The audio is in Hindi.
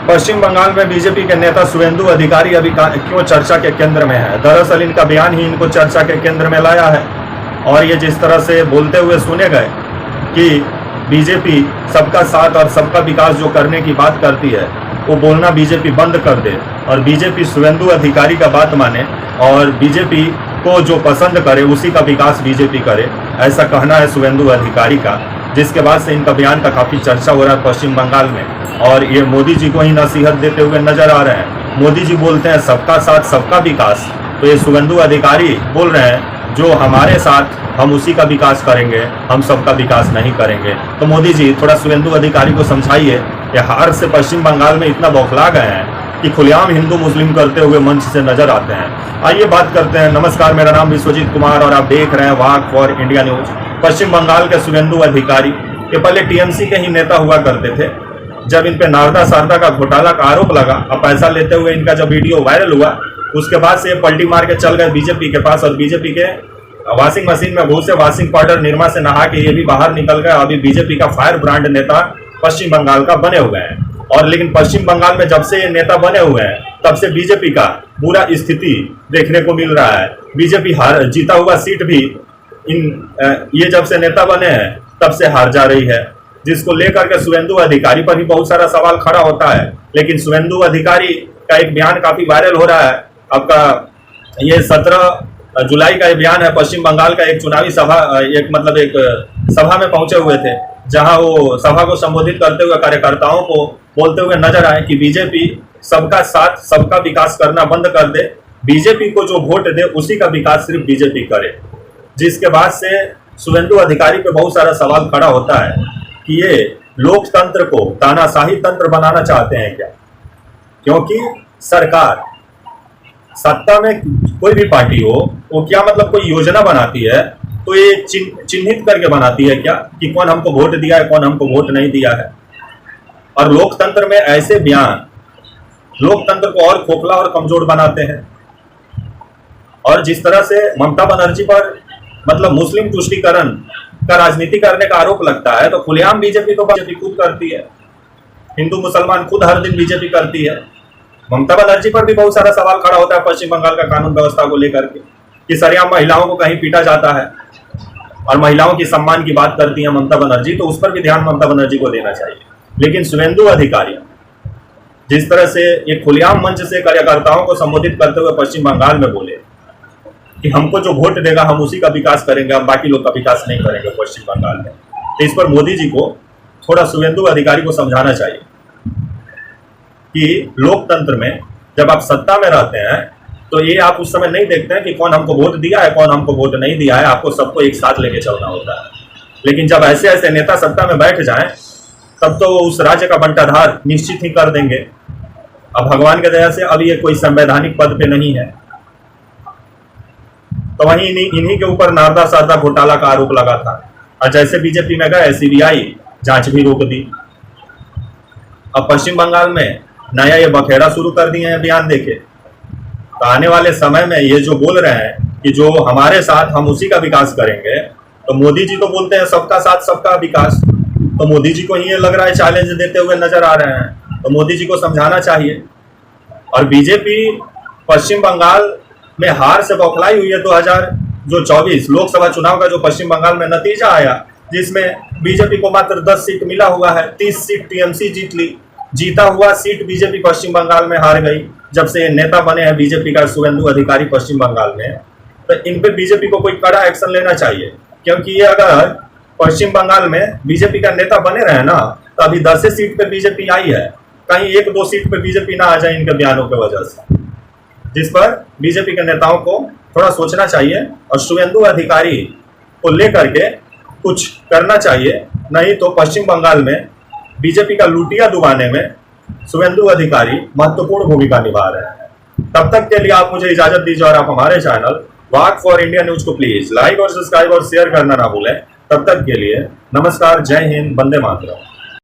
पश्चिम बंगाल में बीजेपी के नेता शुवेंदु अधिकारी अभी क्यों चर्चा के केंद्र में है? दरअसल इनका बयान ही इनको चर्चा के केंद्र में लाया है। और ये जिस तरह से बोलते हुए सुने गए कि बीजेपी सबका साथ और सबका विकास जो करने की बात करती है वो बोलना बीजेपी बंद कर दे और बीजेपी शुवेंदु अधिकारी का बात माने और बीजेपी को जो पसंद करे उसी का विकास बीजेपी करे, ऐसा कहना है शुवेंदु अधिकारी का, जिसके बाद से इनका बयान का काफ़ी चर्चा हो रहा है पश्चिम बंगाल में। और ये मोदी जी को ही नसीहत देते हुए नजर आ रहे हैं। मोदी जी बोलते हैं सबका साथ सबका विकास, तो ये शुवेंदु अधिकारी बोल रहे हैं जो हमारे साथ हम उसी का विकास करेंगे, हम सबका विकास नहीं करेंगे। तो मोदी जी थोड़ा शुवेंदु अधिकारी को समझाइए, ये हार से पश्चिम बंगाल में इतना बौखला गए हैं कि खुलेआम हिंदू मुस्लिम करते हुए मंच से नजर आते हैं। आइए बात करते हैं। नमस्कार, मेरा नाम विश्वजीत कुमार और आप देख रहे हैं वाक फॉर इंडिया न्यूज। पश्चिम बंगाल के शुवेंदु अधिकारी ये पहले टीएमसी के ही नेता हुआ करते थे। जब इन पे नारदा शारदा का घोटाला का आरोप लगा और पैसा लेते हुए इनका जब वीडियो वायरल हुआ, उसके बाद से ये पलटी मार के चल गए बीजेपी के पास और बीजेपी के वॉशिंग मशीन में घुसे, वॉशिंग पाउडर निरमा से नहा के ये भी बाहर निकल गए। अभी बीजेपी का फायर ब्रांड नेता पश्चिम बंगाल का बने हुए हैं। और लेकिन पश्चिम बंगाल में जब से ये नेता बने हुए हैं तब से बीजेपी का बुरा स्थिति देखने को मिल रहा है। बीजेपी हार जीता हुआ सीट भी ये जब से नेता बने हैं तब से हार जा रही है, जिसको लेकर के शुवेंदु अधिकारी पर भी बहुत सारा सवाल खड़ा होता है। लेकिन शुवेंदु अधिकारी का एक बयान काफी वायरल हो रहा है। आपका ये 17 जुलाई का ये बयान है। पश्चिम बंगाल का एक चुनावी सभा एक सभा में पहुंचे हुए थे, जहां वो सभा को संबोधित करते हुए कार्यकर्ताओं को बोलते हुए नजर आए कि बीजेपी सबका साथ सबका विकास करना बंद कर दे, बीजेपी को जो वोट दे उसी का विकास सिर्फ बीजेपी करे। जिसके बाद से शुवेंदु अधिकारी पे बहुत सारा सवाल खड़ा होता है कि ये लोकतंत्र को तानाशाही तंत्र बनाना चाहते हैं क्या? क्योंकि सरकार सत्ता में कोई भी पार्टी हो वो क्या कोई योजना बनाती है तो ये चिन्हित करके बनाती है क्या कि कौन हमको वोट दिया है, कौन हमको वोट नहीं दिया है। और लोकतंत्र में ऐसे बयान लोकतंत्र को और खोखला और कमजोर बनाते हैं। और जिस तरह से ममता बनर्जी पर मुस्लिम तुष्टीकरण का राजनीति करने का आरोप लगता है, तो खुलेआम बीजेपी तो बीजेपी खुद करती है, हिंदू मुसलमान खुद हर दिन बीजेपी करती है। ममता बनर्जी पर भी बहुत सारा सवाल खड़ा होता है पश्चिम बंगाल का कानून व्यवस्था को लेकर के कि सरेआम महिलाओं को कहीं पीटा जाता है और महिलाओं की सम्मान की बात करती है ममता बनर्जी, तो उस पर भी ध्यान ममता बनर्जी को देना चाहिए। लेकिन शुवेंदु अधिकारी जिस तरह से ये खुलेआम मंच से कार्यकर्ताओं को संबोधित करते हुए पश्चिम बंगाल में बोले कि हमको जो वोट देगा हम उसी का विकास करेंगे, हम बाकी लोग का विकास नहीं करेंगे पश्चिम बंगाल में, तो इस पर मोदी जी को थोड़ा शुवेंदु अधिकारी को समझाना चाहिए कि लोकतंत्र में जब आप सत्ता में रहते हैं तो ये आप उस समय नहीं देखते हैं कि कौन हमको वोट दिया है, कौन हमको वोट नहीं दिया है, आपको सबको एक साथ लेके चलना होता है। लेकिन जब ऐसे ऐसे नेता सत्ता में बैठ जाएं तब तो उस राज्य का बंटाधार निश्चित ही कर देंगे। अब भगवान के दया से अभी ये कोई संवैधानिक पद पे नहीं है, तो वहीं इन्हीं के ऊपर नारदा शारदा घोटाला का आरोप लगा था और जैसे बीजेपी में गए सीबीआई जांच भी रोक दी। अब पश्चिम बंगाल में नया ये बखेड़ा शुरू कर दिए हैं बयान देके। तो आने वाले समय में ये जो बोल रहे हैं कि जो हमारे साथ हम उसी का विकास करेंगे, तो मोदी जी तो बोलते हैं सबका साथ सबका विकास, तो मोदी जी को ही ये लग रहा है चैलेंज देते हुए नजर आ रहे हैं। तो मोदी जी को समझाना चाहिए। और बीजेपी पश्चिम बंगाल में हार से बौखलाई हुई है। 2024 लोकसभा चुनाव का जो पश्चिम बंगाल में नतीजा आया, जिसमें बीजेपी को मात्र 10 सीट मिला हुआ है, 30 सीट टीएमसी जीत ली, जीता हुआ सीट बीजेपी पश्चिम बंगाल में हार गई। जब से नेता बने हैं बीजेपी का शुवेंदु अधिकारी पश्चिम बंगाल में, तो इन पे बीजेपी को कोई कड़ा एक्शन लेना चाहिए। क्योंकि ये अगर पश्चिम बंगाल में बीजेपी का नेता बने रहे ना, तो अभी 10 सीट पे बीजेपी आई है, कहीं 1-2 सीट पे बीजेपी ना आ जाए इनके बयानों की वजह से, जिस पर बीजेपी के नेताओं को थोड़ा सोचना चाहिए और शुवेंदु अधिकारी को लेकर के कुछ करना चाहिए। नहीं तो पश्चिम बंगाल में बीजेपी का लुटिया डुबाने में शुवेंदु अधिकारी महत्वपूर्ण भूमिका निभा रहे हैं। तब तक के लिए आप मुझे इजाजत दीजिए और आप हमारे channel walk for India news को प्लीज लाइक और सब्सक्राइब और शेयर करना ना भूलें। तब तक के लिए नमस्कार, जय हिंद, वंदे मातरम।